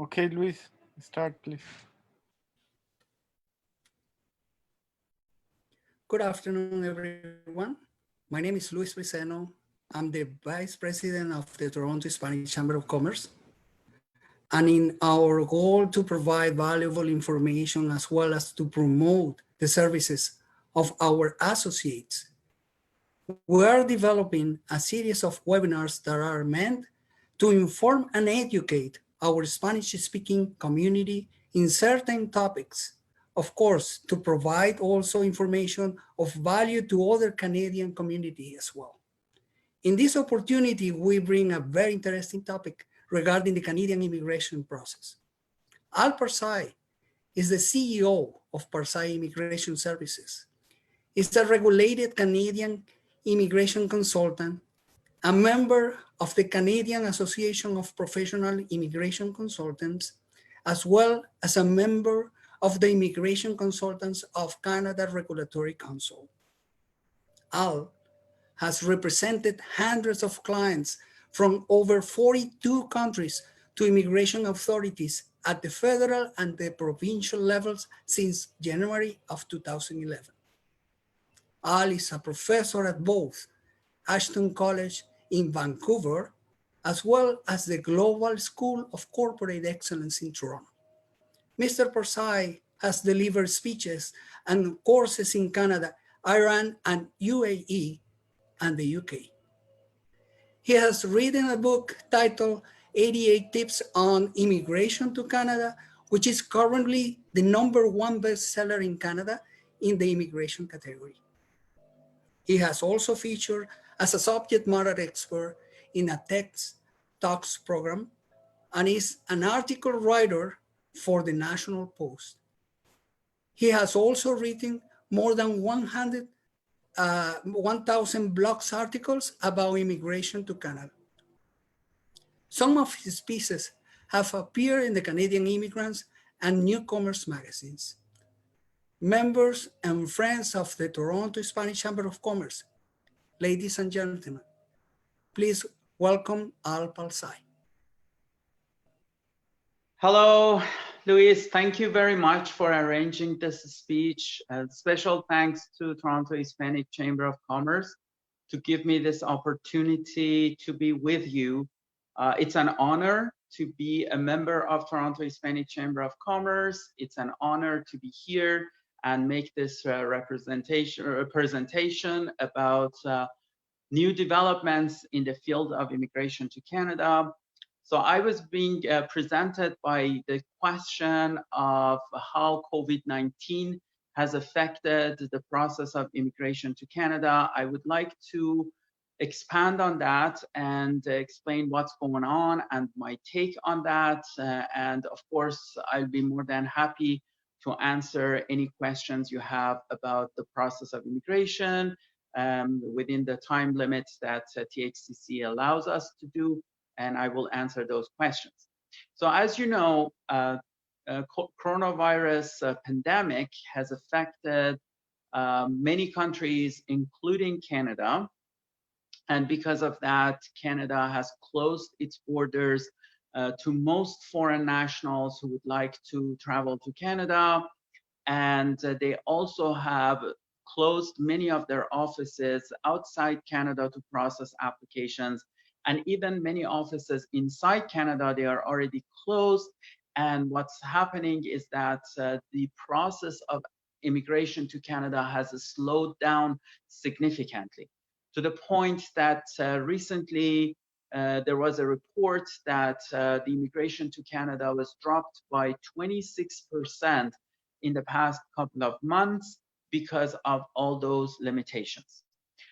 Okay, Luis, start, please. Good afternoon, everyone. My name is Luis Viceno. I'm the Vice President of the Toronto Hispanic Chamber of Commerce. And in our goal to provide valuable information as well as to promote the services of our associates, we are developing a series of webinars that are meant to inform and educate our Spanish-speaking community in certain topics. Of course, to provide also information of value to other Canadian community as well. In this opportunity, we bring a very interesting topic regarding the Canadian immigration process. Al Parsai is the CEO of Parsai Immigration Services. He's a regulated Canadian immigration consultant, a member of the Canadian Association of Professional Immigration Consultants, as well as a member of the Immigration Consultants of Canada Regulatory Council. Al has represented hundreds of clients from over 42 countries to immigration authorities at the federal and the provincial levels since January of 2011. Al is a professor at both Ashton College in Vancouver, as well as the Global School of Corporate Excellence in Toronto. Mr. Parsai has delivered speeches and courses in Canada, Iran, and UAE, and the UK. He has written a book titled 88 Tips on Immigration to Canada, which is currently the #1 bestseller in Canada in the immigration category. He has also featured as a subject matter expert in a TED Talks program and is an article writer for the National Post. He has also written more than 1,000 blogs articles about immigration to Canada. Some of his pieces have appeared in the Canadian Immigrants and Newcomers magazines. Members and friends of the Toronto Hispanic Chamber of Commerce, ladies and gentlemen, please welcome Al Parsai. Hello, Luis. Thank you very much for arranging this speech. Special thanks to Toronto Hispanic Chamber of Commerce to give me this opportunity to be with you. It's an honor to be a member of Toronto Hispanic Chamber of Commerce. It's an honor to be here and make this presentation about new developments in the field of immigration to Canada. So I was being presented by the question of how COVID-19 has affected the process of immigration to Canada. I would like to expand on that and explain what's going on and my take on that. And of course, I'll be more than happy to answer any questions you have about the process of immigration within the time limits that THCC allows us to do, and I will answer those questions. So as you know, coronavirus pandemic has affected many countries, including Canada. And because of that, Canada has closed its borders to most foreign nationals who would like to travel to Canada. And they also have closed many of their offices outside Canada to process applications. And even many offices inside Canada, they are already closed. And what's happening is that the process of immigration to Canada has slowed down significantly, to the point that recently there was a report that the immigration to Canada was dropped by 26% in the past couple of months because of all those limitations.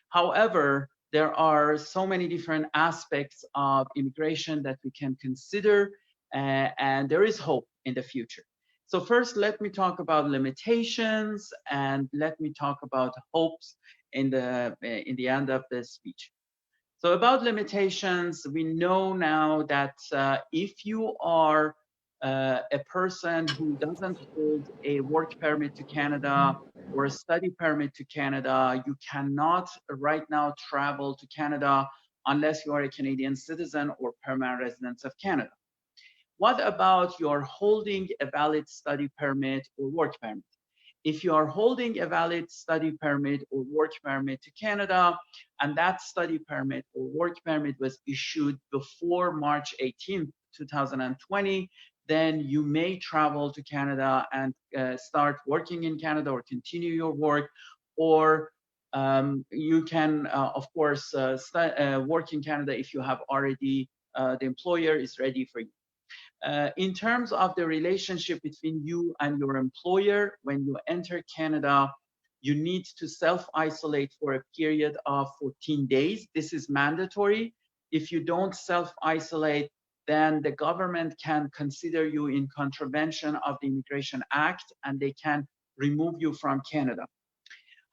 However, there are so many different aspects of immigration that we can consider, and there is hope in the future. So first, let me talk about limitations, and let me talk about hopes in the end of this speech. So about limitations, we know now that if you are a person who doesn't hold a work permit to Canada or a study permit to Canada, you cannot right now travel to Canada unless you are a Canadian citizen or permanent resident of Canada. What about you're holding a valid study permit or work permit? If you are holding a valid study permit or work permit to Canada, and that study permit or work permit was issued before March 18th, 2020, then you may travel to Canada and start working in Canada or continue your work, or you can, of course, work in Canada if you have already, the employer is ready for you. In terms of the relationship between you and your employer, when you enter Canada, you need to self-isolate for a period of 14 days. This is mandatory. If you don't self-isolate, then the government can consider you in contravention of the Immigration Act and they can remove you from Canada.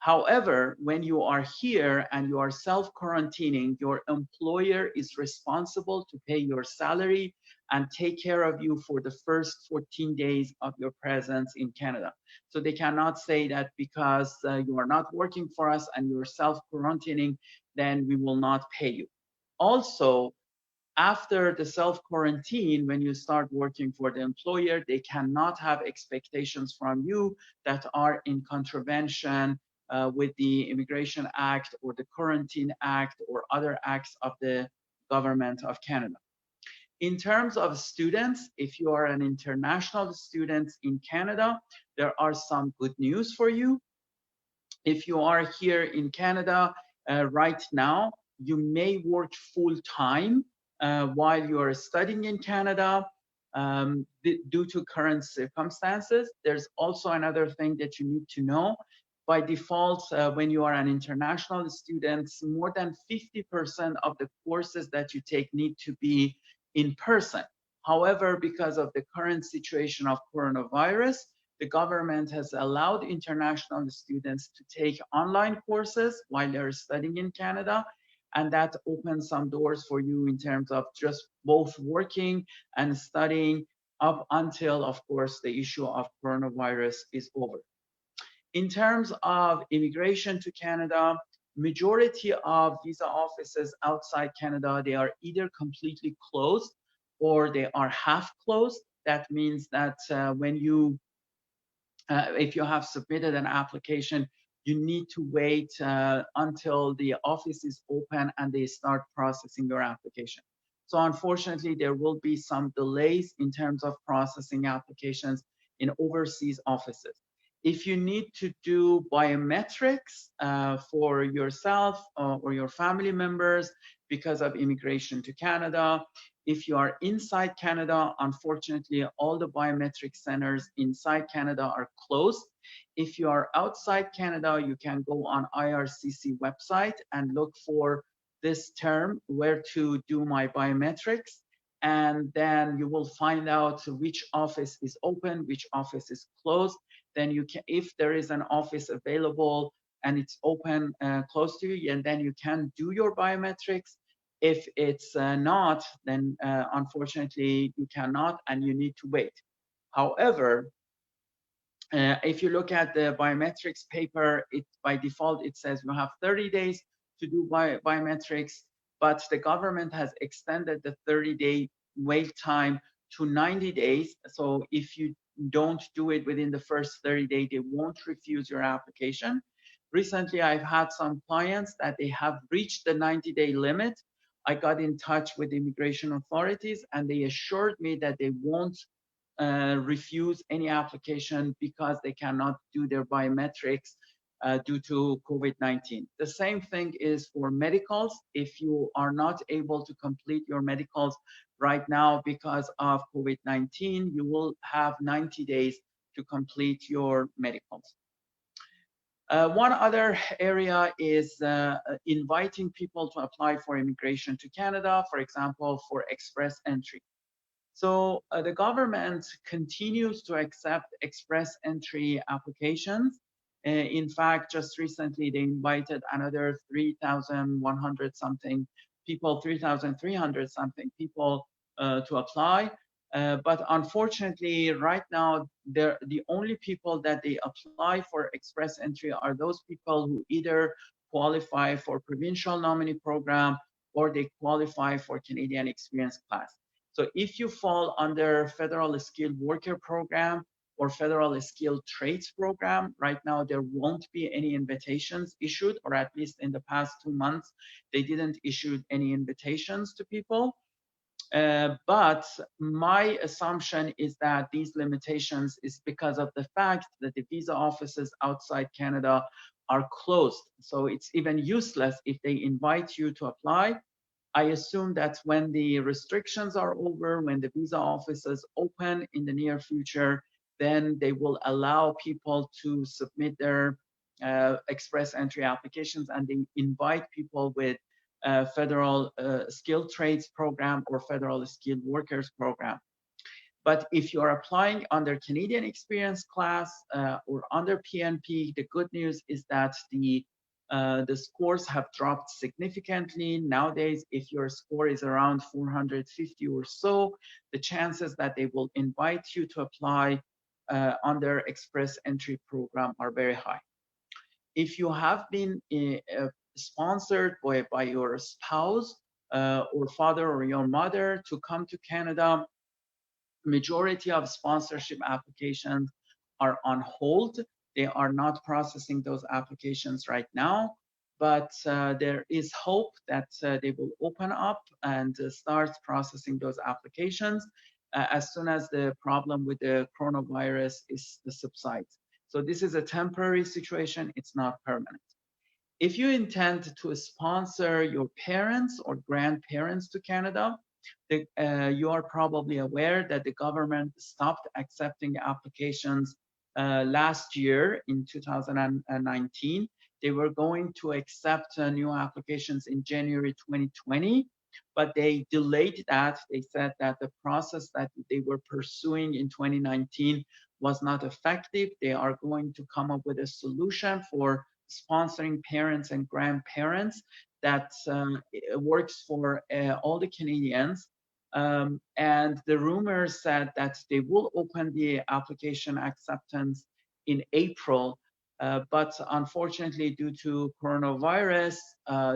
However, when you are here and you are self-quarantining, your employer is responsible to pay your salary and take care of you for the first 14 days of your presence in Canada. So they cannot say that because you are not working for us and you're self-quarantining, then we will not pay you. Also, after the self-quarantine, when you start working for the employer, they cannot have expectations from you that are in contravention with the Immigration Act or the Quarantine Act or other acts of the government of Canada. In terms of students, if you are an international student in Canada, there are some good news for you. If you are here in Canada right now, you may work full-time while you are studying in Canada due to current circumstances. There's also another thing that you need to know. By default, when you are an international student, more than 50% of the courses that you take need to be in person. However, because of the current situation of coronavirus, the government has allowed international students to take online courses while they're studying in Canada, and that opens some doors for you in terms of just both working and studying up until, of course, the issue of coronavirus is over. In terms of immigration to Canada, majority of visa offices outside Canada, they are either completely closed or they are half closed. That means that when you, if you have submitted an application, you need to wait until the office is open and they start processing your application. So unfortunately, there will be some delays in terms of processing applications in overseas offices. If you need to do biometrics for yourself or your family members because of immigration to Canada, if you are inside Canada, unfortunately, all the biometric centers inside Canada are closed. If you are outside Canada, you can go on IRCC website and look for this term, where to do my biometrics. And then you will find out which office is open, which office is closed. Then you can, if there is an office available and it's open close to you, and then you can do your biometrics. If it's not, then unfortunately you cannot and you need to wait. However, if you look at the biometrics paper, it by default, it says you have 30 days to do biometrics, but the government has extended the 30-day wait time to 90 days. So if you don't do it within the first 30 days, they won't refuse your application. Recently, I've had some clients that they have reached the 90-day limit. I got in touch with immigration authorities and they assured me that they won't refuse any application because they cannot do their biometrics due to COVID-19. The same thing is for medicals. If you are not able to complete your medicals right now because of COVID-19, you will have 90 days to complete your medicals. One other area is inviting people to apply for immigration to Canada, for example, for express entry. So the government continues to accept express entry applications. In fact, just recently, they invited another 3,100 something people, 3,300 something people to apply. But unfortunately, right now, the only people that they apply for express entry are those people who either qualify for provincial nominee program or they qualify for Canadian Experience Class. So if you fall under Federal Skilled Worker Program or Federal Skilled Trades Program, right now there won't be any invitations issued, or at least in the past 2 months, they didn't issue any invitations to people. But my assumption is that these limitations is because of the fact that the visa offices outside Canada are closed. So it's even useless if they invite you to apply. I assume that when the restrictions are over, when the visa offices open in the near future, then they will allow people to submit their express entry applications, and they invite people with federal skilled trades program or federal skilled workers program. But if you are applying under Canadian experience class or under PNP, the good news is that the scores have dropped significantly. Nowadays, if your score is around 450 or so, the chances that they will invite you to apply under express entry program are very high. If you have been sponsored by your spouse or father or your mother to come to Canada, majority of sponsorship applications are on hold. They are not processing those applications right now, but there is hope that they will open up and start processing those applications as soon as the problem with the coronavirus subsides. So this is a temporary situation, it's not permanent. If you intend to sponsor your parents or grandparents to Canada, you are probably aware that the government stopped accepting applications last year in 2019. They were going to accept new applications in January 2020, but they delayed that. They said that the process that they were pursuing in 2019 was not effective. They are going to come up with a solution for sponsoring parents and grandparents that works for all the Canadians. And the rumors said that they will open the application acceptance in April, but unfortunately, due to coronavirus,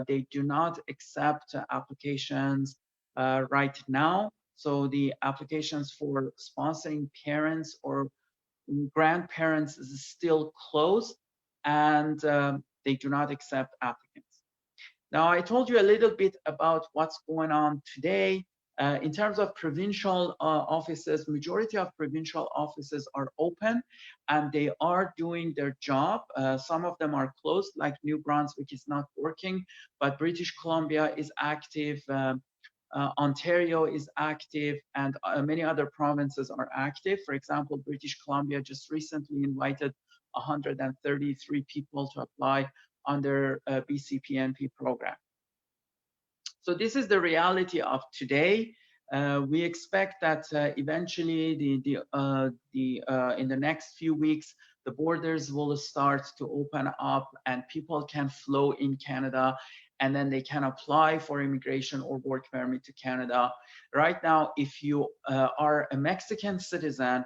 they do not accept applications right now. So the applications for sponsoring parents or grandparents is still closed, and they do not accept applicants. Now, I told you a little bit about what's going on today. In terms of provincial offices, majority of provincial offices are open and they are doing their job. Some of them are closed, like New Brunswick is not working, but British Columbia is active, Ontario is active, and many other provinces are active. For example, British Columbia just recently invited 133 people to apply under a BCPNP program. So this is the reality of today. We expect that eventually in the next few weeks, the borders will start to open up and people can flow in Canada, and then they can apply for immigration or work permit to Canada. Right now, if you are a Mexican citizen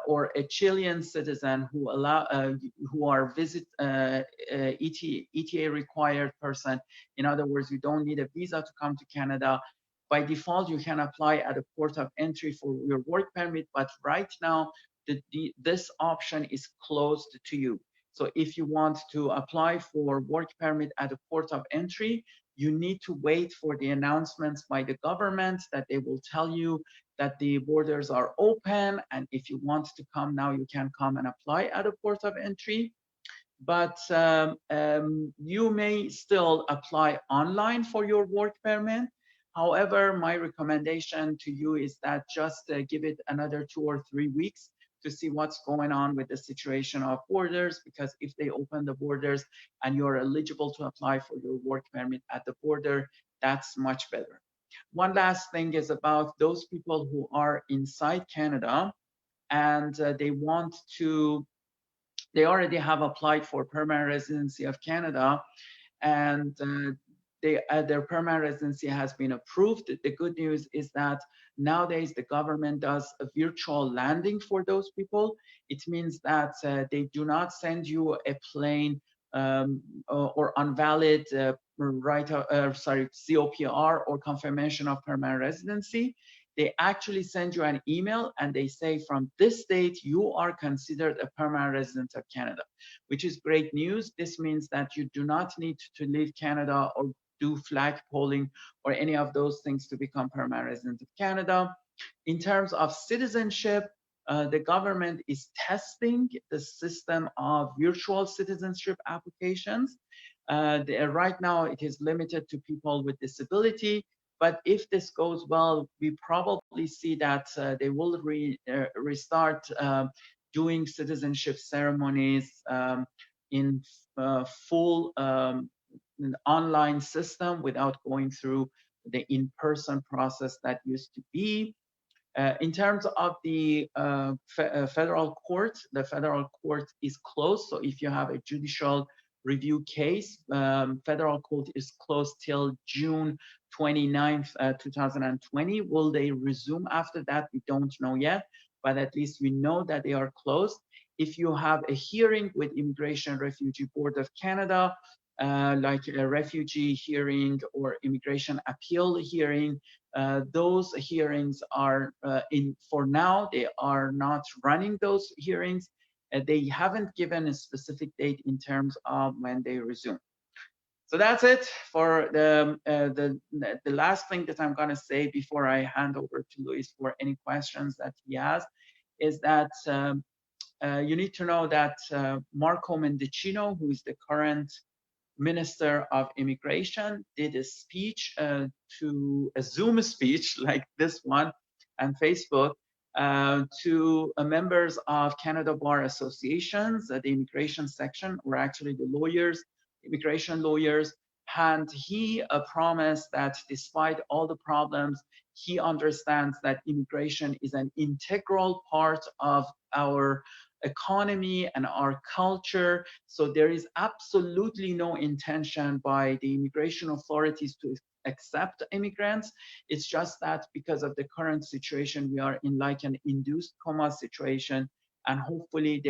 or a Chilean citizen who are ETA required person, in other words, you don't need a visa to come to Canada, by default, you can apply at a port of entry for your work permit, but right now, this option is closed to you. So if you want to apply for work permit at a port of entry, you need to wait for the announcements by the government that they will tell you that the borders are open, and if you want to come now, you can come and apply at a port of entry. But you may still apply online for your work permit. However, my recommendation to you is that just give it another 2 or 3 weeks to see what's going on with the situation of borders, because if they open the borders and you're eligible to apply for your work permit at the border, that's much better. One last thing is about those people who are inside Canada and they already have applied for permanent residency of Canada, and their permanent residency has been approved. The good news is that nowadays the government does a virtual landing for those people. It means that they do not send you a plain or invalid COPR or confirmation of permanent residency. they actually send you an email and they say from this date, you are considered a permanent resident of Canada, which is great news. This means that you do not need to leave Canada or do flag polling or any of those things to become permanent resident of Canada. In terms of citizenship, the government is testing the system of virtual citizenship applications. Right now, it is limited to people with disability, but if this goes well, we probably see that they will restart doing citizenship ceremonies in full an online system without going through the in-person process that used to be. In terms of the federal court, the federal court is closed. So if you have a judicial review case, federal court is closed till June 29th, 2020. Will they resume after that? We don't know yet, but at least we know that they are closed. If you have a hearing with Immigration and Refugee Board of Canada, like a refugee hearing or immigration appeal hearing, those hearings are for now, they are not running those hearings. They haven't given a specific date in terms of when they resume. So that's it for the last thing that I'm gonna say before I hand over to Luis for any questions that he has, is that you need to know that Marco Mendicino, who is the current Minister of Immigration, did a speech to a Zoom speech like this one and Facebook to members of Canada Bar Associations, the immigration section, or actually the lawyers, immigration lawyers, and he promised that despite all the problems, he understands that immigration is an integral part of our economy and our culture. So there is absolutely no intention by the immigration authorities to accept immigrants. It's just that because of the current situation, we are in like an induced coma situation, and hopefully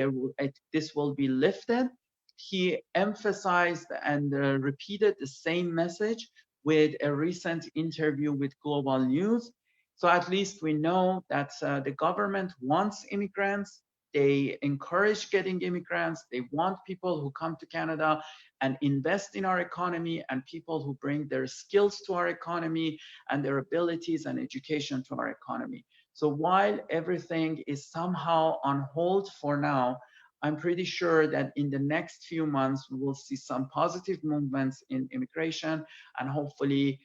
this will be lifted. He emphasized and repeated the same message with a recent interview with Global News. So at least we know that the government wants immigrants. They encourage getting immigrants. They want people who come to Canada and invest in our economy, and people who bring their skills to our economy and their abilities and education to our economy. So while everything is somehow on hold for now, I'm pretty sure that in the next few months, we will see some positive movements in immigration, and hopefully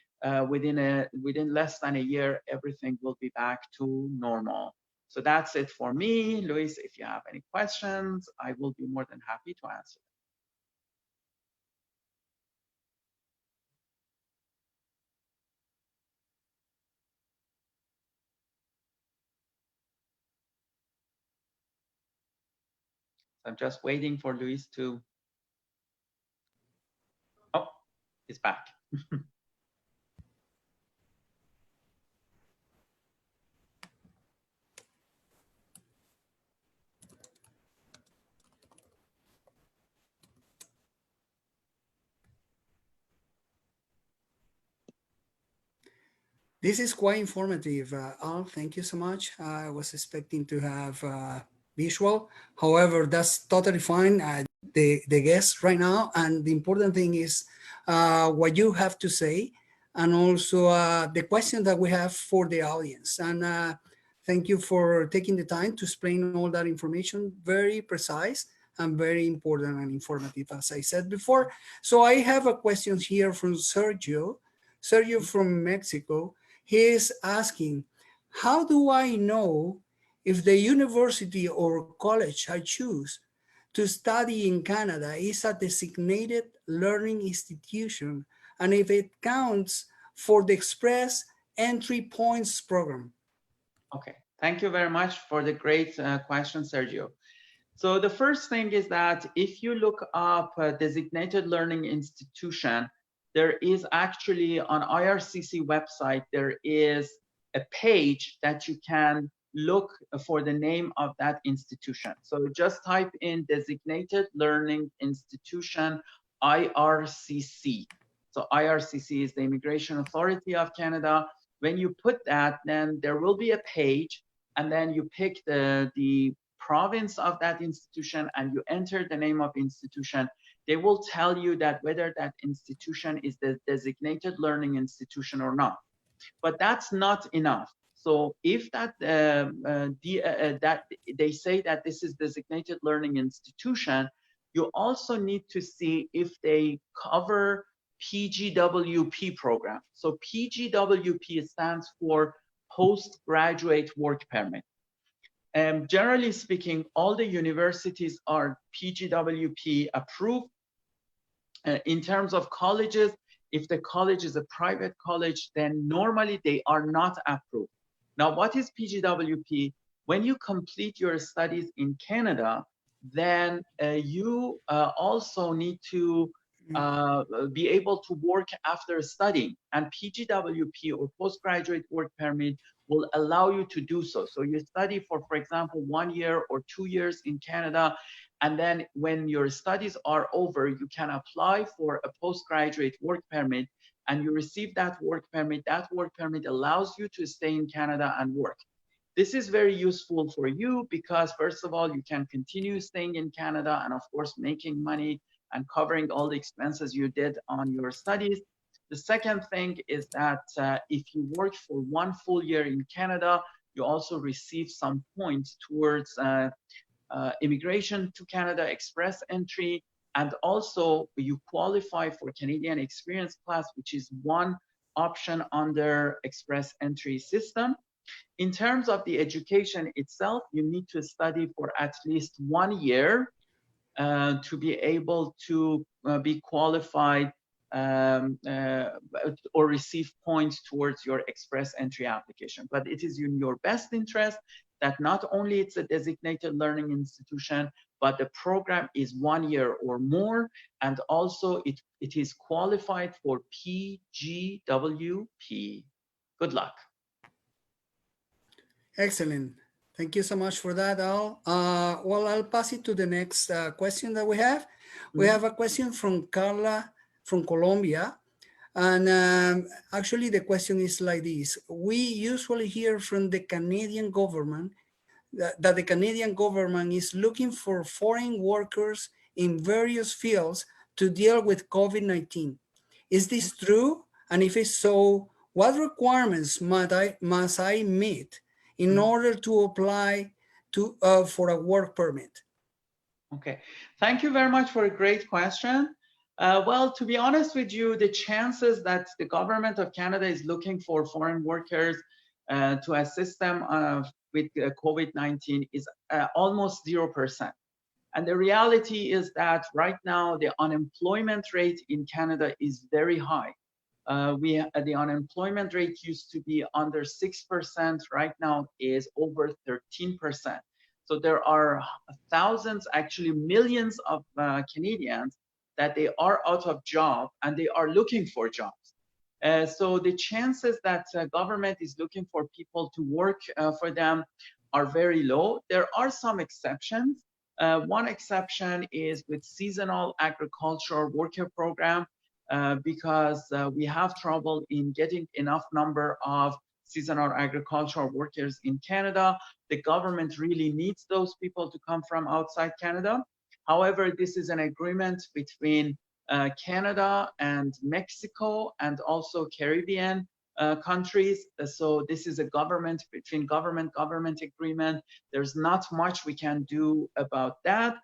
within less than a year, everything will be back to normal. So that's it for me. Luis, if you have any questions, I will be more than happy to answer. I'm just waiting for Luis to, oh, he's back. This is quite informative, Al. Thank you so much. I was expecting to have visual. However, that's totally fine. The guest right now, and the important thing is what you have to say, and also the question that we have for the audience. And thank you for taking the time to explain all that information. Very precise and very important and informative, as I said before. So I have a question here from Sergio. Sergio from Mexico. He is asking, how do I know if the university or college I choose to study in Canada is a designated learning institution, and if it counts for the Express Entry Points program? Okay, thank you very much for the great question, Sergio. So the first thing is that if you look up a designated learning institution, there is actually on IRCC website, there is a page that you can look for the name of that institution. So just type in designated learning institution, IRCC. So IRCC is the Immigration Authority of Canada. When you put that, then there will be a page, and then you pick the province of that institution and you enter the name of institution. They will tell you that whether that institution is the designated learning institution or not. But that's not enough. So if that that they say that this is designated learning institution, you also need to see if they cover PGWP program. So PGWP stands for Postgraduate Work Permit. Generally speaking, all the universities are PGWP approved. In terms of colleges, if the college is a private college, then normally they are not approved. Now, what is PGWP? When you complete your studies in Canada, then you also need to be able to work after studying. And PGWP, or Postgraduate Work Permit, will allow you to do so. So you study for example, 1 year or 2 years in Canada, and then when your studies are over, you can apply for a postgraduate work permit, and you receive that work permit. That work permit allows you to stay in Canada and work. This is very useful for you because, first of all, you can continue staying in Canada and, of course, making money and covering all the expenses you did on your studies. The second thing is that if you work for 1 full year in Canada, you also receive some points towards immigration to Canada express entry, and also you qualify for Canadian Experience Class, which is one option under express entry system. In terms of the education itself, you need to study for at least 1 year to be able to be qualified or receive points towards your express entry application. But it is in your best interest that not only it's a designated learning institution, but the program is 1 year or more, and also it is qualified for PGWP. Good luck. Excellent. Thank you so much for that, Al. Well, I'll pass it to the next question that we have. We have a question from Carla from Colombia. And actually, the question is like this. We usually hear from the Canadian government that the Canadian government is looking for foreign workers in various fields to deal with COVID-19. Is this true? And if it's so, what requirements must I meet in order to apply to for a work permit? Okay, thank you very much for a great question. Well, to be honest with you, the chances that the government of Canada is looking for foreign workers to assist them with COVID-19 is almost 0%. And the reality is that right now, the unemployment rate in Canada is very high. The unemployment rate used to be under 6%, right now is over 13%. So there are thousands, actually millions of Canadians that they are out of job and they are looking for jobs. So the chances that government is looking for people to work for them are very low. There are some exceptions. One exception is with seasonal agricultural worker program because we have trouble in getting enough number of seasonal agricultural workers in Canada. The government really needs those people to come from outside Canada. However, this is an agreement between Canada and Mexico and also Caribbean countries. So this is a government agreement. There's not much we can do about that.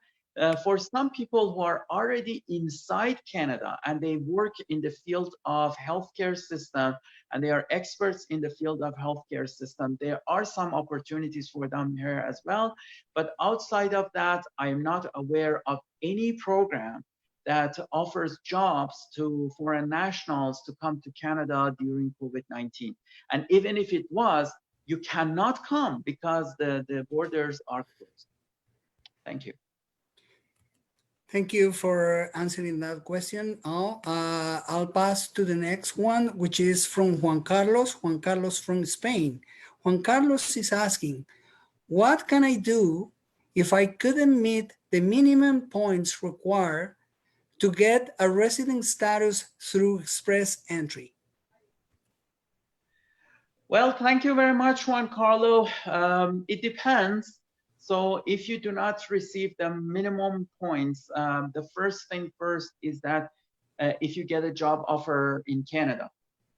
For some people who are already inside Canada and they work in the field of healthcare system and they are experts in the field of healthcare system, there are some opportunities for them here as well. But outside of that, I am not aware of any program that offers jobs to foreign nationals to come to Canada during COVID-19. And even if it was, you cannot come because the borders are closed. Thank you. Thank you for answering that question. I'll pass to the next one, which is from Juan Carlos from Spain. Juan Carlos is asking, what can I do if I couldn't meet the minimum points required to get a resident status through express entry? Well, thank you very much, Juan Carlo. It depends. So if you do not receive the minimum points, the first thing first is that if you get a job offer in Canada,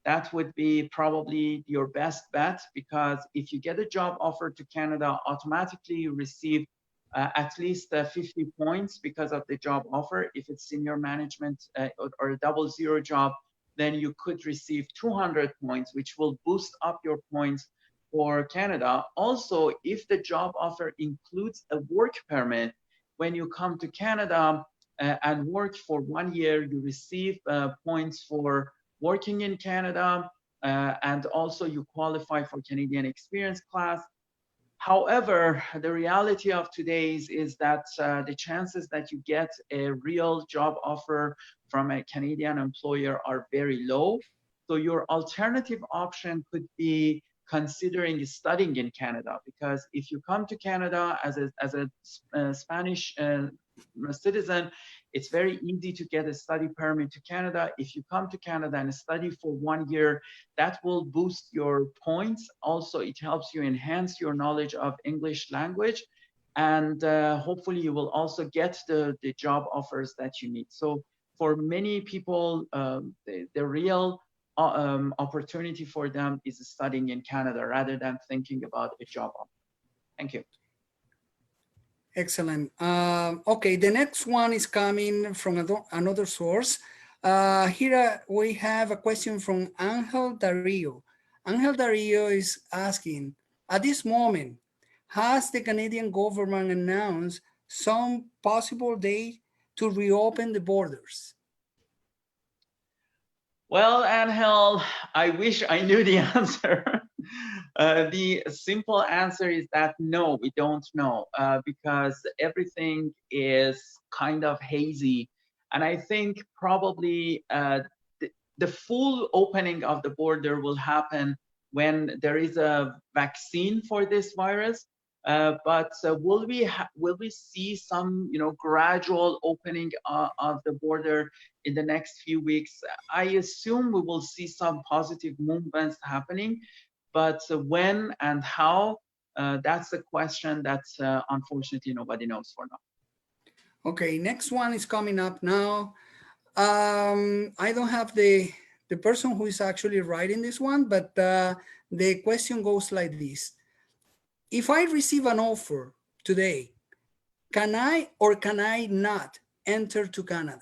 that would be probably your best bet, because if you get a job offer to Canada, automatically you receive at least 50 points because of the job offer. If it's senior management or a 00 job, then you could receive 200 points, which will boost up your points for Canada. Also, if the job offer includes a work permit, when you come to Canada and work for 1 year, you receive points for working in Canada, and also you qualify for Canadian Experience class. However, the reality of today is that the chances that you get a real job offer from a Canadian employer are very low. So your alternative option could be considering studying in Canada, because if you come to Canada as a Spanish citizen, it's very easy to get a study permit to Canada. If you come to Canada and study for 1 year, that will boost your points. Also, it helps you enhance your knowledge of English language, and hopefully you will also get the job offers that you need. So for many people, the real opportunity for them is studying in Canada rather than thinking about a job offer. Thank you. Excellent. Okay, the next one is coming from another source. Here we have a question from Angel Dario. Angel Dario is asking, at this moment, has the Canadian government announced some possible date to reopen the borders? Well, Angel, I wish I knew the answer. The simple answer is that no, we don't know, because everything is kind of hazy. And I think probably the full opening of the border will happen when there is a vaccine for this virus. But will we see some gradual opening of the border in the next few weeks? I assume we will see some positive movements happening, but when and how, that's a question that unfortunately nobody knows for now. Okay, next one is coming up now. I don't have the person who is actually writing this one, but the question goes like this. If I receive an offer today, can I or can I not enter to Canada?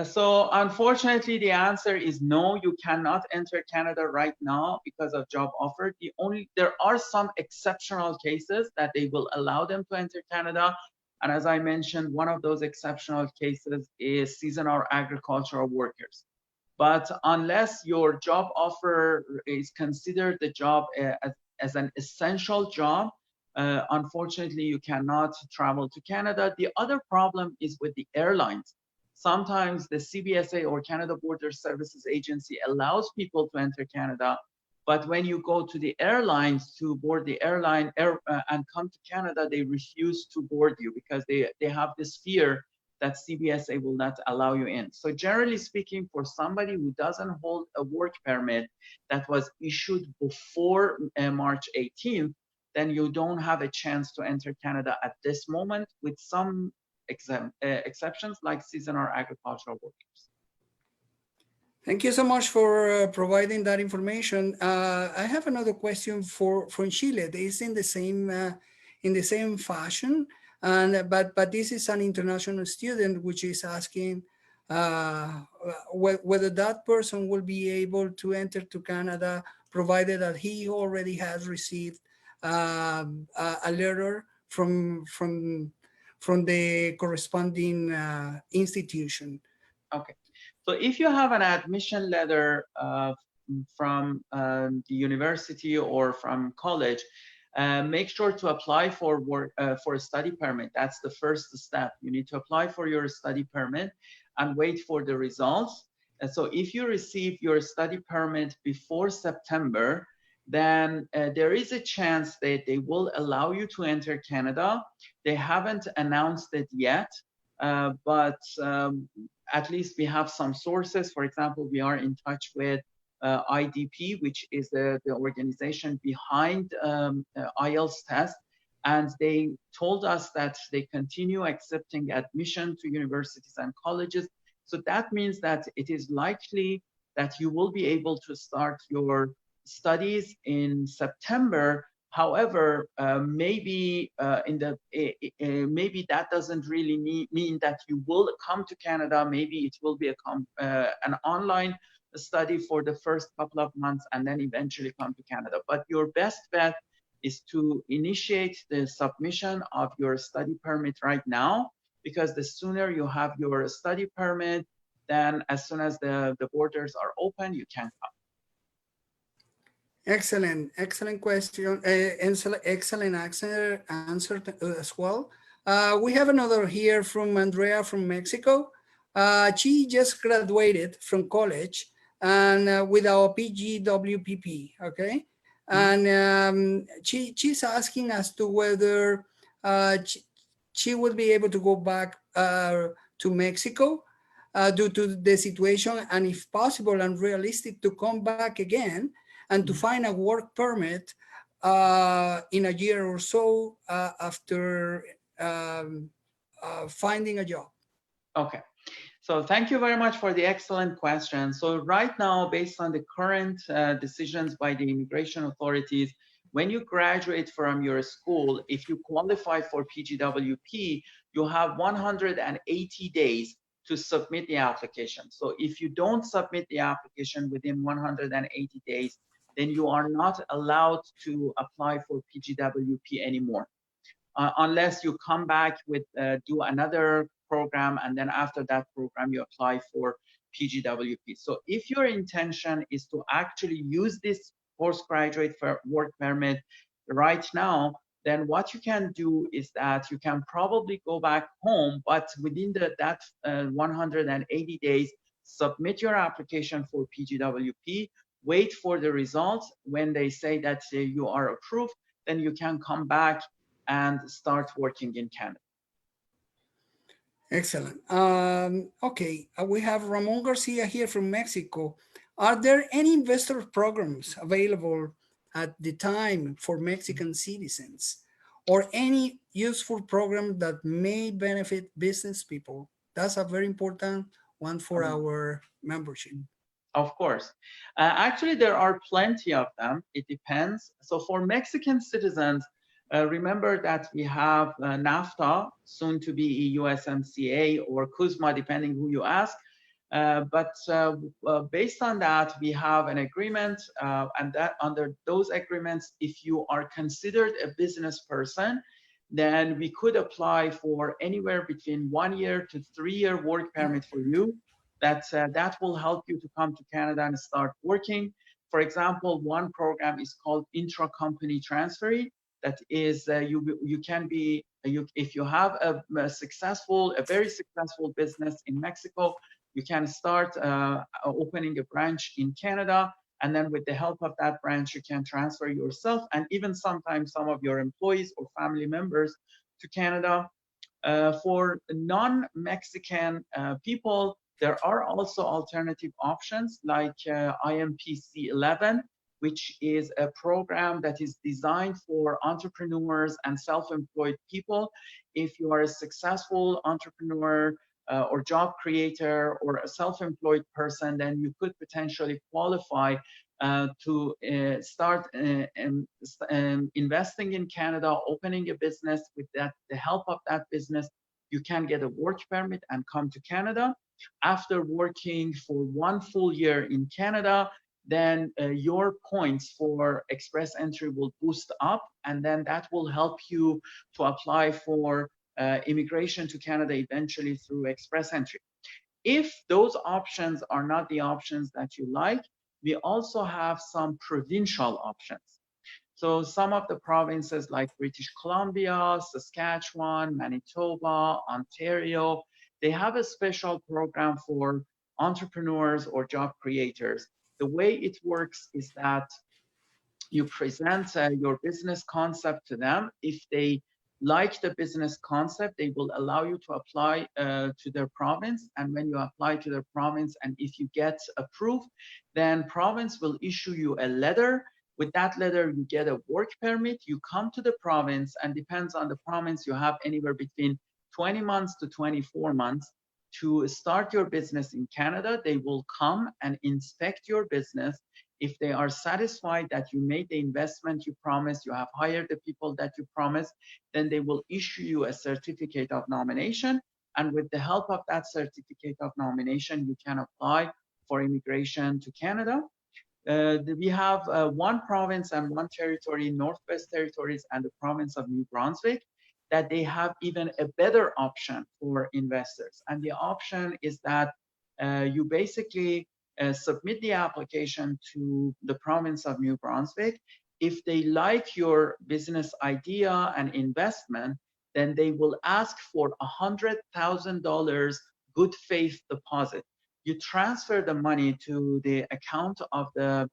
So unfortunately, the answer is no, you cannot enter Canada right now because of job offer. There are some exceptional cases that they will allow them to enter Canada. And as I mentioned, one of those exceptional cases is seasonal agricultural workers. But unless your job offer is considered the job as an essential job, unfortunately, you cannot travel to Canada. The other problem is with the airlines. Sometimes the CBSA or Canada Border Services Agency allows people to enter Canada, but when you go to the airlines to board the airline and come to Canada, they refuse to board you because they have this fear that CBSA will not allow you in. So generally speaking, for somebody who doesn't hold a work permit that was issued before March 18th, then you don't have a chance to enter Canada at this moment, with some exceptions like seasonal agricultural workers. Thank you so much for providing that information. I have another question from Chile. It's in the same fashion, but this is an international student which is asking whether that person will be able to enter to Canada, provided that he already has received a letter from the corresponding institution. Okay. So if you have an admission letter from the university or from college, make sure to apply for a study permit. That's the first step. You need to apply for your study permit and wait for the results. And so if you receive your study permit before September, then there is a chance that they will allow you to enter Canada. They haven't announced it yet, but at least we have some sources. For example, we are in touch with IDP, which is the organization behind IELTS test. And they told us that they continue accepting admission to universities and colleges. So that means that it is likely that you will be able to start your studies in September. However, maybe maybe that doesn't really mean that you will come to Canada. Maybe it will be an online study for the first couple of months and then eventually come to Canada. But your best bet is to initiate the submission of your study permit right now, because the sooner you have your study permit, then as soon as the borders are open, you can come. Excellent question. Excellent answer as well. We have another here from Andrea from Mexico. She just graduated from college and with our Pgwp, okay? And she's asking as to whether she would be able to go back to Mexico due to the situation, and if possible and realistic, to come back again and to find a work permit in a year or so after finding a job. Okay. So thank you very much for the excellent question. So right now, based on the current decisions by the immigration authorities, when you graduate from your school, if you qualify for Pgwp, you have 180 days to submit the application. So if you don't submit the application within 180 days, then you are not allowed to apply for Pgwp anymore, unless you come back with do another program, and then after that program you apply for Pgwp. So if your intention is to actually use this postgraduate work permit right now, then what you can do is that you can probably go back home, but within that 180 days, submit your application for Pgwp, wait for the results. When they say that you are approved, then you can come back and start working in Canada. Excellent. Okay, we have Ramon Garcia here from Mexico. Are there any investor programs available at the time for Mexican citizens, or any useful program that may benefit business people? That's a very important one for our membership. Of course. Actually, there are plenty of them. It depends. So for Mexican citizens, remember that we have NAFTA, soon to be USMCA or CUSMA, depending who you ask. But based on that, we have an agreement, and that under those agreements, if you are considered a business person, then we could apply for anywhere between 1 year to 3 year work permit for you. That will help you to come to Canada and start working. For example, one program is called intra-company transfer. That is, you can be, if you have a very successful business in Mexico, you can start opening a branch in Canada, and then with the help of that branch, you can transfer yourself and even sometimes some of your employees or family members to Canada. For non-Mexican people, there are also alternative options like IMPC 11, which is a program that is designed for entrepreneurs and self-employed people. If you are a successful entrepreneur or job creator or a self-employed person, then you could potentially qualify to start investing in Canada, opening a business. With the help of that business, you can get a work permit and come to Canada. After working for 1 full year in Canada, then your points for express entry will boost up, and then that will help you to apply for immigration to Canada eventually through express entry. If those options are not the options that you like, we also have some provincial options. So some of the provinces like British Columbia, Saskatchewan, Manitoba, Ontario, they have a special program for entrepreneurs or job creators. The way it works is that you present your business concept to them. If they like the business concept, they will allow you to apply to their province. And when you apply to their province, and if you get approved, then province will issue you a letter. With that letter, you get a work permit. You come to the province, and depends on the province, you have anywhere between 20 months to 24 months to start your business in Canada. They will come and inspect your business. If they are satisfied that you made the investment you promised, you have hired the people that you promised, then they will issue you a certificate of nomination. And with the help of that certificate of nomination, you can apply for immigration to Canada. We have one province and one territory, Northwest Territories and the province of New Brunswick, that they have even a better option for investors. And the option is that you basically submit the application to the province of New Brunswick. If they like your business idea and investment, then they will ask for $100,000 good faith deposit. You transfer the money to the account of the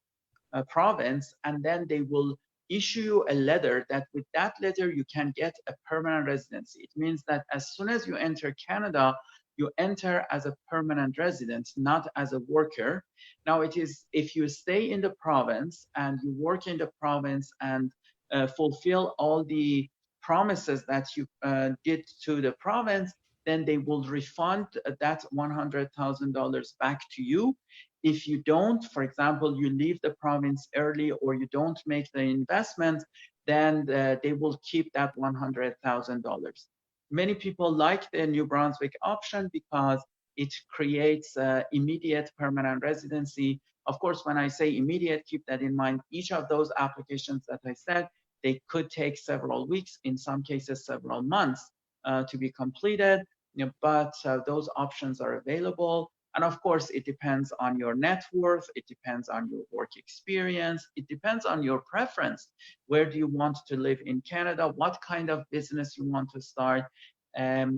province, and then they will issue you a letter that with that letter you can get a permanent residency. It means that as soon as you enter Canada, you enter as a permanent resident, not as a worker. Now it is, if you stay in the province and you work in the province and fulfill all the promises that you did to the province, then they will refund that $100,000 back to you. If you don't, for example, you leave the province early or you don't make the investment, then they will keep that $100,000. Many people like the New Brunswick option because it creates immediate permanent residency. Of course, when I say immediate, keep that in mind. Each of those applications that I said, they could take several weeks, in some cases several months to be completed, but those options are available. And of course, it depends on your net worth, it depends on your work experience, it depends on your preference. Where do you want to live in Canada? What kind of business you want to start? Of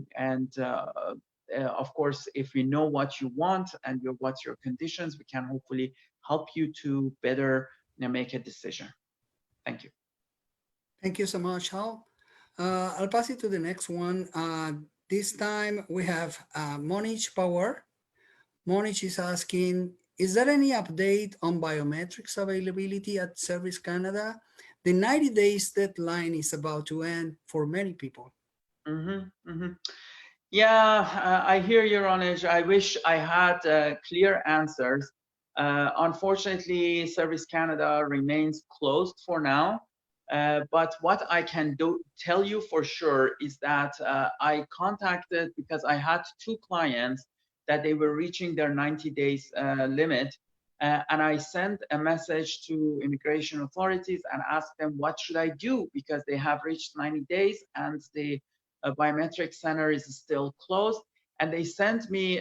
course, if we know what you want and what's your conditions, we can hopefully help you to better make a decision. Thank you. Thank you so much, Hal. I'll pass it to the next one. This time we have Monish Power. Monish is asking, is there any update on biometrics availability at Service Canada? The 90 days deadline is about to end for many people. Yeah, I hear you, Ronesh. I wish I had clear answers. Unfortunately, Service Canada remains closed for now. But what I can tell you for sure is that I contacted, because I had 2 clients that they were reaching their 90 days limit. And I sent a message to immigration authorities and asked them, what should I do? Because they have reached 90 days and the biometric center is still closed. And they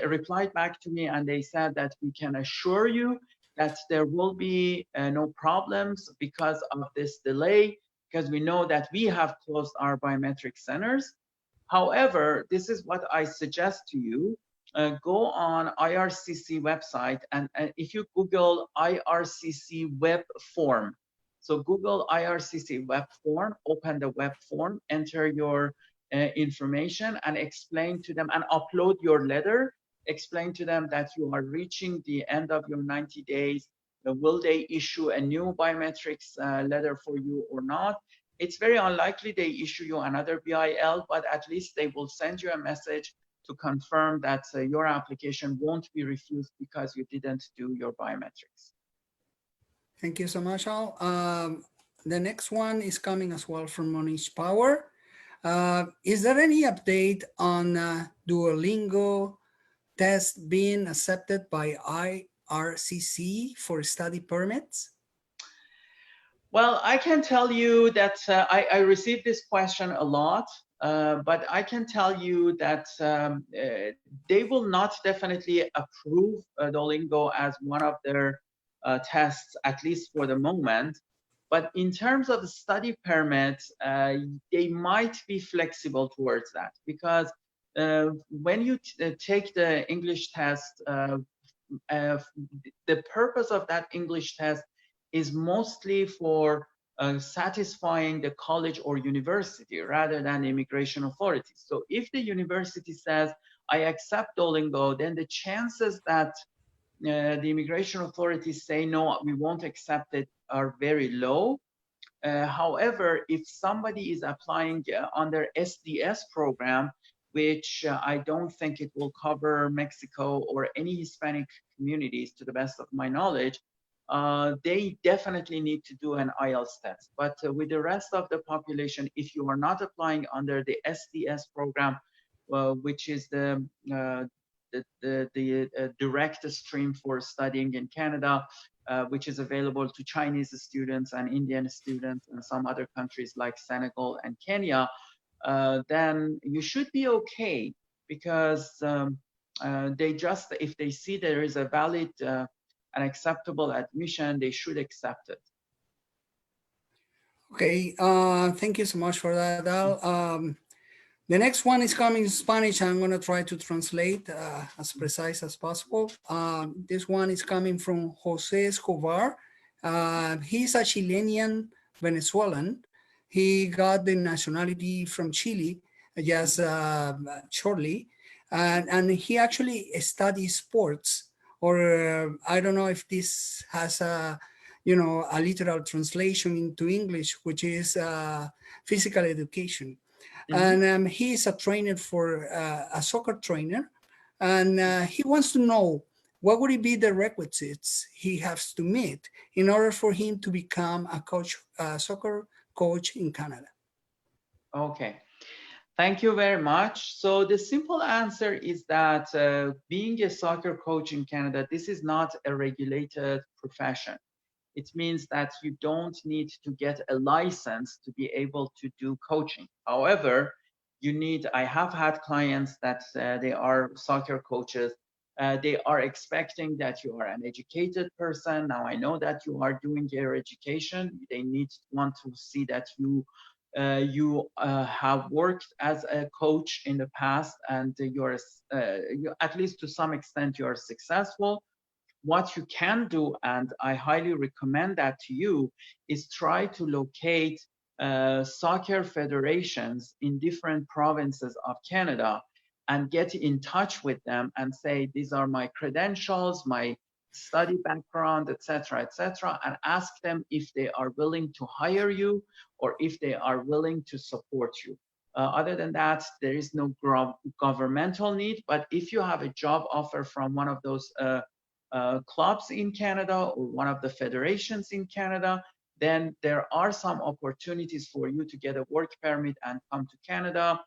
replied back to me, and they said that we can assure you that there will be no problems because of this delay, because we know that we have closed our biometric centers. However, this is what I suggest to you. Go on IRCC website, and if you Google IRCC web form, so Google IRCC web form, open the web form, enter your information and explain to them, and upload your letter, explain to them that you are reaching the end of your 90 days. Will they issue a new biometrics letter for you or not? It's very unlikely they issue you another BIL, but at least they will send you a message to confirm that your application won't be refused because you didn't do your biometrics. Thank you so much, Al. The next one is coming as well from Monish Power. Is there any update on Duolingo test being accepted by IRCC for study permits? Well, I can tell you that I received this question a lot. But I can tell you that they will not definitely approve Duolingo as one of their tests, at least for the moment. But in terms of the study permit, they might be flexible towards that, because when you take the English test, the purpose of that English test is mostly for satisfying the college or university rather than the immigration authorities. So if the university says, I accept Duolingo, then the chances that the immigration authorities say, no, we won't accept it are very low. However, if somebody is applying under SDS program, which I don't think it will cover Mexico or any Hispanic communities to the best of my knowledge, they definitely need to do an IELTS test. But with the rest of the population, if you are not applying under the SDS program, which is the direct stream for studying in Canada, which is available to Chinese students and Indian students and some other countries like Senegal and Kenya, then you should be okay, because they just, if they see there is a valid and acceptable admission, they should accept it. Okay, thank you so much for that, Al. The next one is coming in Spanish. I'm going to try to translate as precise as possible. This one is coming from Jose Escobar. He's a Chilean Venezuelan. He got the nationality from Chile just shortly. And he actually studies sports, or I don't know if this has a, a literal translation into English, which is physical education. Mm-hmm. And he is a trainer for a soccer trainer, and he wants to know what would it be the requisites he has to meet in order for him to become a coach, soccer coach in Canada. Okay, thank you very much. So the simple answer is that being a soccer coach in Canada, this is not a regulated profession. It means that you don't need to get a license to be able to do coaching. However, you need, I have had clients that they are soccer coaches. They are expecting that you are an educated person. Now I know that you are doing your education. They want to see that you have worked as a coach in the past, and you're at least to some extent you are successful. What you can do, and I highly recommend that to you, is try to locate soccer federations in different provinces of Canada and get in touch with them and say, these are my credentials, my study background, etc., and ask them if they are willing to hire you or if they are willing to support you. Other than that, there is no governmental need, but if you have a job offer from one of those clubs in Canada or one of the federations in Canada, then there are some opportunities for you to get a work permit and come to Canada,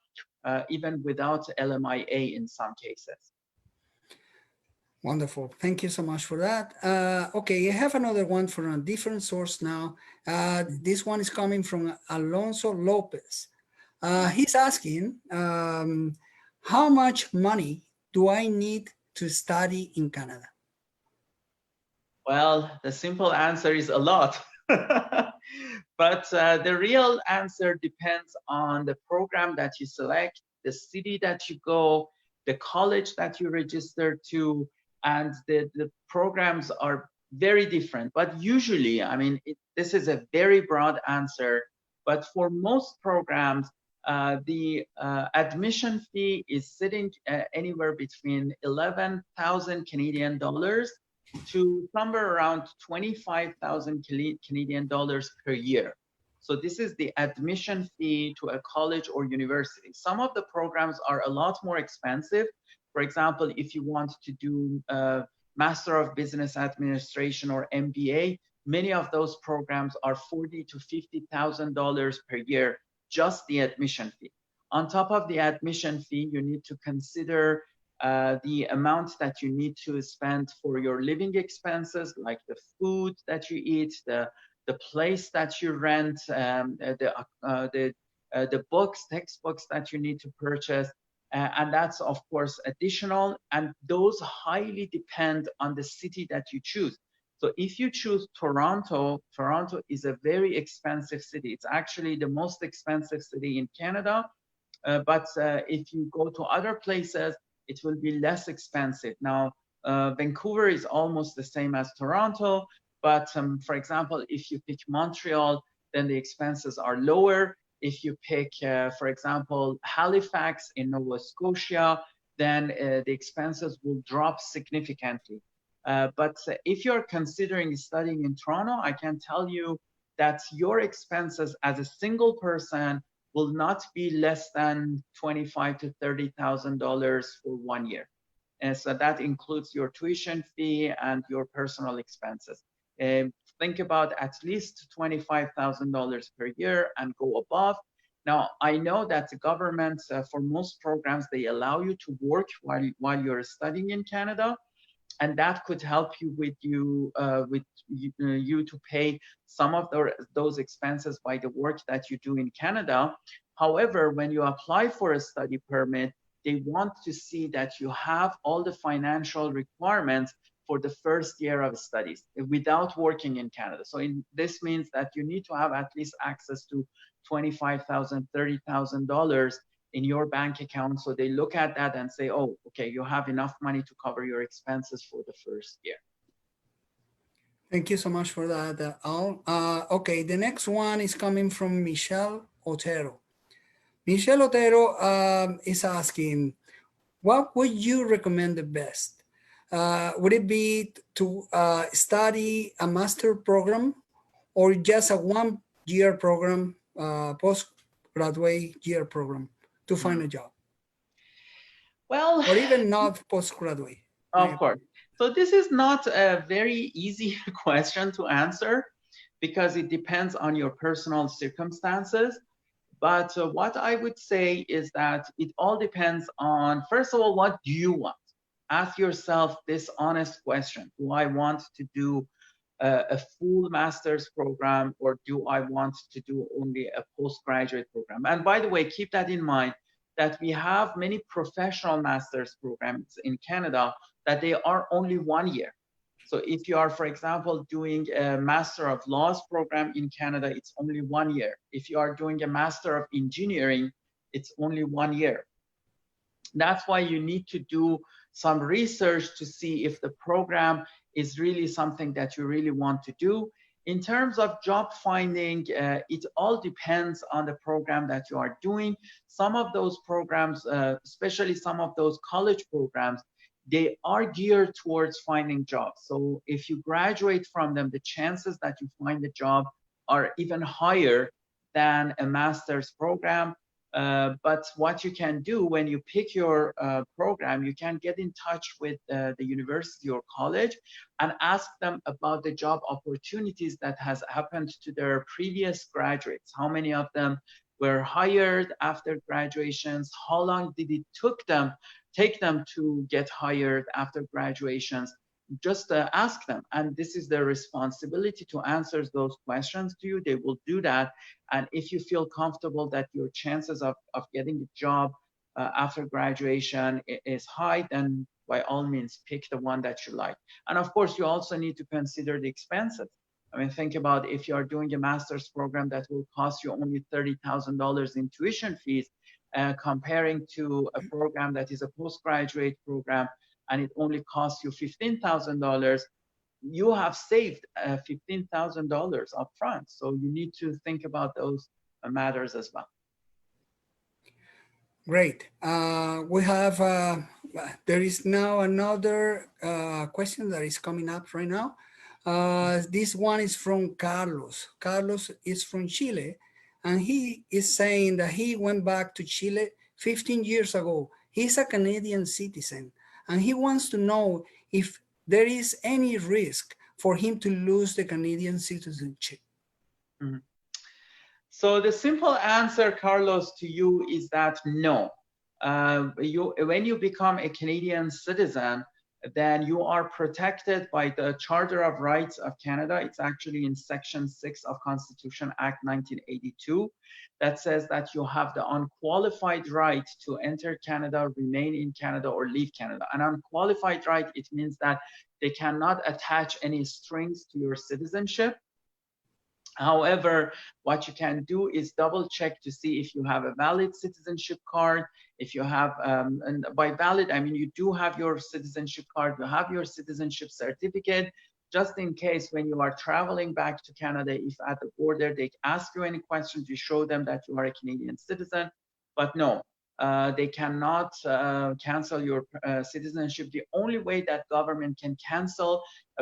even without LMIA in some cases. Wonderful. Thank you so much for that. Okay, I have another one from a different source now. This one is coming from Alonso Lopez. He's asking, how much money do I need to study in Canada? Well, the simple answer is a lot. But the real answer depends on the program that you select, the city that you go, the college that you register to, and the programs are very different. But usually, I mean, this is a very broad answer, but for most programs, the admission fee is sitting anywhere between 11,000 Canadian dollars to somewhere around 25,000 Canadian dollars per year. So this is the admission fee to a college or university. Some of the programs are a lot more expensive. For example, if you want to do a Master of Business Administration or MBA, many of those programs are $40,000 to $50,000 per year, just the admission fee. On top of the admission fee, you need to consider the amount that you need to spend for your living expenses, like the food that you eat, the place that you rent, the books, textbooks that you need to purchase. And that's, of course, additional. And those highly depend on the city that you choose. So if you choose Toronto, Toronto is a very expensive city. It's actually the most expensive city in Canada. But if you go to other places, it will be less expensive. Now, Vancouver is almost the same as Toronto. But for example, if you pick Montreal, then the expenses are lower. If you pick, for example, Halifax in Nova Scotia, then the expenses will drop significantly. But if you're considering studying in Toronto, I can tell you that your expenses as a single person will not be less than $25,000 to $30,000 for 1 year. And so that includes your tuition fee and your personal expenses. Think about at least $25,000 per year and go above. Now, I know that the government, for most programs, they allow you to work while you're studying in Canada, and that could help you with you to pay some of those expenses by the work that you do in Canada. However, when you apply for a study permit, they want to see that you have all the financial requirements for the first year of studies without working in Canada. So this means that you need to have at least access to $25,000, $30,000 in your bank account. So they look at that and say, oh, okay, you have enough money to cover your expenses for the first year. Thank you so much for that, Al. Okay, the next one is coming from Michelle Otero. Michelle Otero is asking, what would you recommend the best? Would it be to study a master program or just a 1 year program, postgraduate year program to find a job? Well, or even not postgraduate. Of course. So this is not a very easy question to answer because it depends on your personal circumstances. But what I would say is that it all depends on, first of all, what do you want? Ask yourself this honest question. Do I want to do a full master's program, or do I want to do only a postgraduate program? And by the way, keep that in mind, that we have many professional master's programs in Canada that they are only 1 year. So if you are, for example, doing a Master of Laws program in Canada, it's only 1 year. If you are doing a Master of Engineering, it's only 1 year. That's why you need to do some research to see if the program is really something that you really want to do. In terms of job finding, it all depends on the program that you are doing. Some of those programs, especially some of those college programs, they are geared towards finding jobs. So if you graduate from them, the chances that you find a job are even higher than a master's program. But what you can do when you pick your program, you can get in touch with the university or college and ask them about the job opportunities that has happened to their previous graduates. How many of them were hired after graduations? How long did it take them to get hired after graduations? Just ask them, and this is their responsibility to answer those questions to you. They will do that, and if you feel comfortable that your chances of getting a job after graduation is high, then by all means pick the one that you like. And of course, you also need to consider the expenses. I mean, think about if you are doing a master's program that will cost you only $30,000 in tuition fees, comparing to a program that is a postgraduate program and it only costs you $15,000, you have saved $15,000 up front. So you need to think about those matters as well. Great. We have, there is now another question that is coming up right now. This one is from Carlos. Carlos is from Chile, and he is saying that he went back to Chile 15 years ago. He's a Canadian citizen, and he wants to know if there is any risk for him to lose the Canadian citizenship. Mm-hmm. So the simple answer, Carlos, to you is that no. When you become a Canadian citizen, then you are protected by the Charter of Rights of Canada. It's actually in Section 6 of Constitution Act 1982 that says that you have the unqualified right to enter Canada, remain in Canada, or leave Canada. An unqualified right, it means that they cannot attach any strings to your citizenship. However, what you can do is double check to see if you have a valid citizenship card. If you have, and by valid, I mean you do have your citizenship card, you have your citizenship certificate. just in case when you are traveling back to Canada, if at the border they ask you any questions, you show them that you are a Canadian citizen. But no, they cannot cancel your citizenship. The only way that government can cancel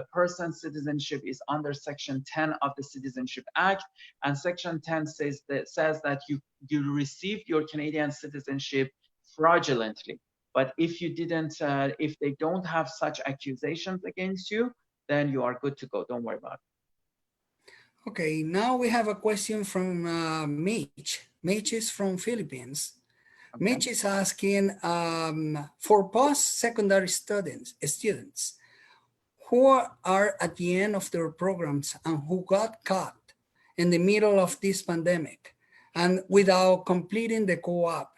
a person's citizenship is under Section 10 of the Citizenship Act. And Section 10 says that you received your Canadian citizenship fraudulently. But if you didn't, if they don't have such accusations against you, then you are good to go. Don't worry about it. Okay, now we have a question from Mitch. Mitch is from Philippines. Okay. Mitch is asking for post-secondary students who are at the end of their programs and who got caught in the middle of this pandemic and without completing the co-op.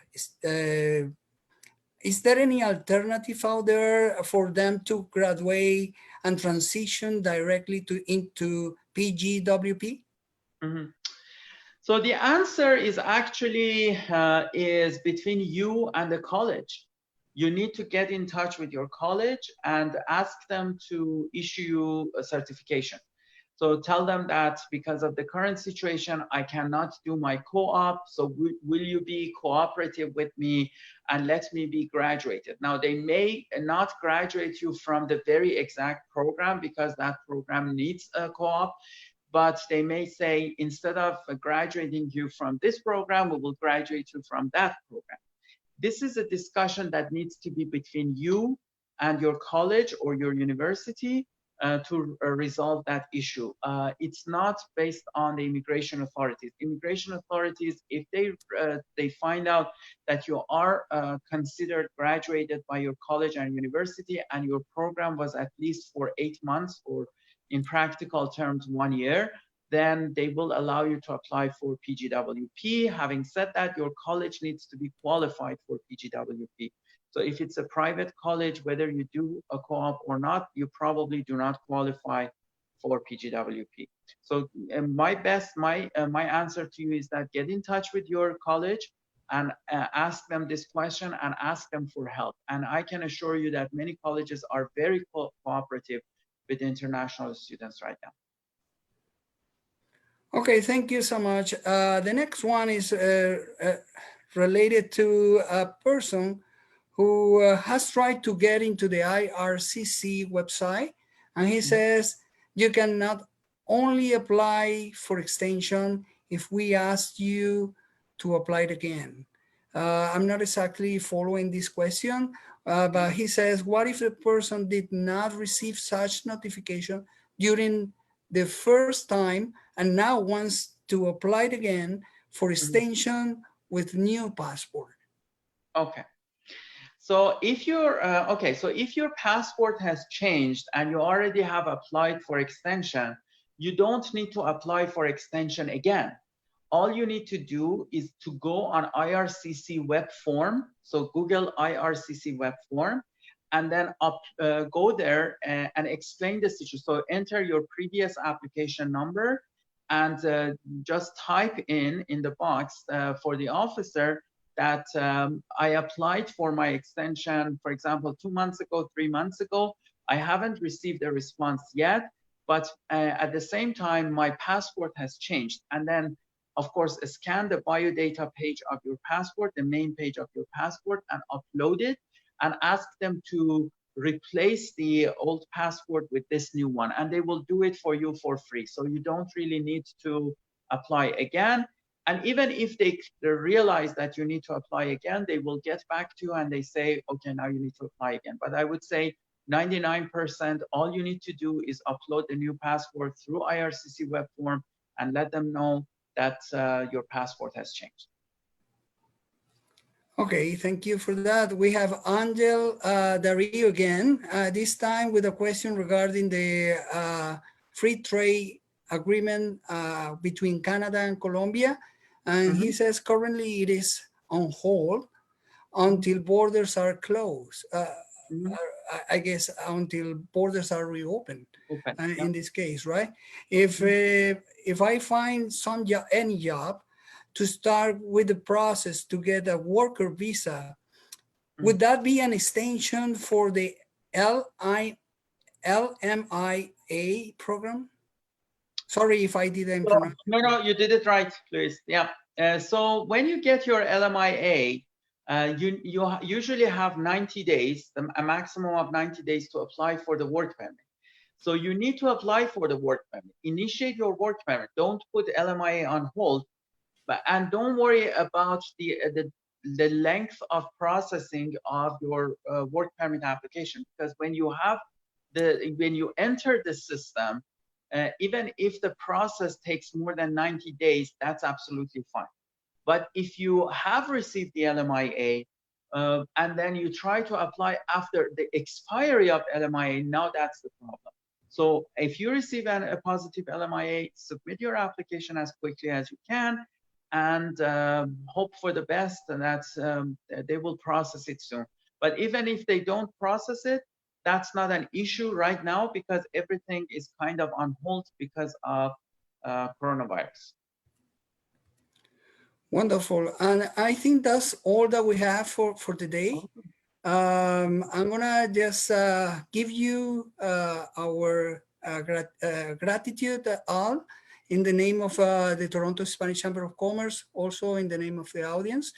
Is there any alternative out there for them to graduate and transition directly into Pgwp? Mm-hmm. So the answer is actually is between you and the college. You need to get in touch with your college and ask them to issue you a certification. So tell them that because of the current situation, I cannot do my co-op. So will you be cooperative with me and let me be graduated? Now, they may not graduate you from the very exact program because that program needs a co-op, but they may say, instead of graduating you from this program, we will graduate you from that program. This is a discussion that needs to be between you and your college or your university to resolve that issue. It's not based on the immigration authorities. Immigration authorities, if they find out that you are considered graduated by your college and university and your program was at least for 8 months or in practical terms 1 year, then they will allow you to apply for Pgwp. Having said that, your college needs to be qualified for Pgwp. So if it's a private college, whether you do a co-op or not, you probably do not qualify for Pgwp. So my answer to you is that get in touch with your college and ask them this question and ask them for help. And I can assure you that many colleges are very cooperative with international students right now. Okay, thank you so much. The next one is related to a person who has tried to get into the IRCC website, and he says you can not only apply for extension if we asked you to apply it again. I'm not exactly following this question, but he says, what if the person did not receive such notification during the first time and now wants to apply it again for extension with new passport? Okay. So if your if your passport has changed and you already have applied for extension, you don't need to apply for extension again. All you need to do is to go on IRCC web form. So Google IRCC web form, and then go there and explain the situation. So enter your previous application number and just type in the box for the officer that I applied for my extension, for example, 2 months ago, 3 months ago. I haven't received a response yet, but at the same time, my passport has changed. And then, of course, scan the biodata page of your passport, the main page of your passport, and upload it, and ask them to replace the old passport with this new one. And they will do it for you for free. So you don't really need to apply again. And even if they realize that you need to apply again, they will get back to you and they say, okay, now you need to apply again. But I would say 99%, all you need to do is upload the new passport through IRCC web form and let them know that your passport has changed. Okay, thank you for that. We have Angel Dario again, this time with a question regarding the free trade agreement between Canada and Colombia. And he says currently it is on hold until borders are closed. I guess until borders are reopened. In this case, right? If I find any job to start with the process to get a worker visa, would that be an extension for the LMIA program. Sorry if I didn't So, pronounce. no, you did it right, Luis. Yeah. So when you get your LMIA, you usually have 90 days, a maximum of 90 days to apply for the work permit. So you need to apply for the work permit. Initiate your work permit. Don't put LMIA on hold, and don't worry about the length of processing of your work permit application, because when you enter the system, even if the process takes more than 90 days, that's absolutely fine. But if you have received the LMIA and then you try to apply after the expiry of LMIA, now that's the problem. So if you receive a positive LMIA, submit your application as quickly as you can, and hope for the best, and that's they will process it soon. But even if they don't process it, that's not an issue right now, because everything is kind of on hold because of coronavirus. Wonderful. And I think that's all that we have for today. I'm gonna just give you our gratitude all in the name of the Toronto Hispanic Chamber of Commerce, also in the name of the audience.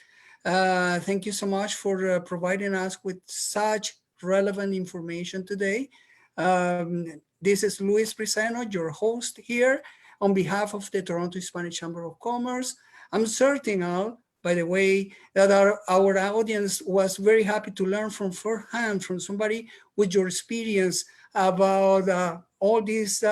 Thank you so much for providing us with such relevant information today. This is Luis Briseno, your host here on behalf of the Toronto Hispanic Chamber of Commerce. I'm certain, Al, by the way, that our audience was very happy to learn from firsthand from somebody with your experience about all these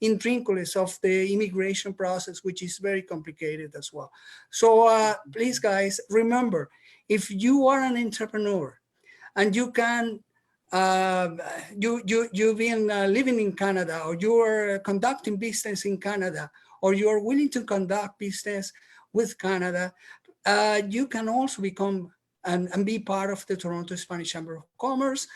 intricacies of the immigration process, which is very complicated as well. So please, guys, remember, if you are an entrepreneur and you can, you've been living in Canada, or you are conducting business in Canada, or you are willing to conduct business with Canada, you can also become and be part of the Toronto Hispanic Chamber of Commerce.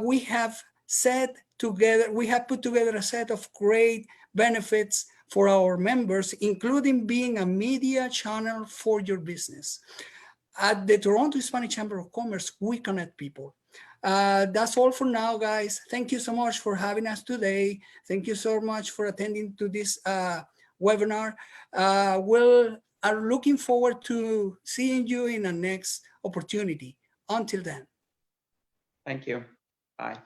We have put together a set of great benefits for our members, including being a media channel for your business. At the Toronto Hispanic Chamber of Commerce, we connect people. That's all for now, guys. Thank you so much for having us today. Thank you so much for attending to this webinar. We are looking forward to seeing you in the next opportunity. Until then. Thank you. Bye.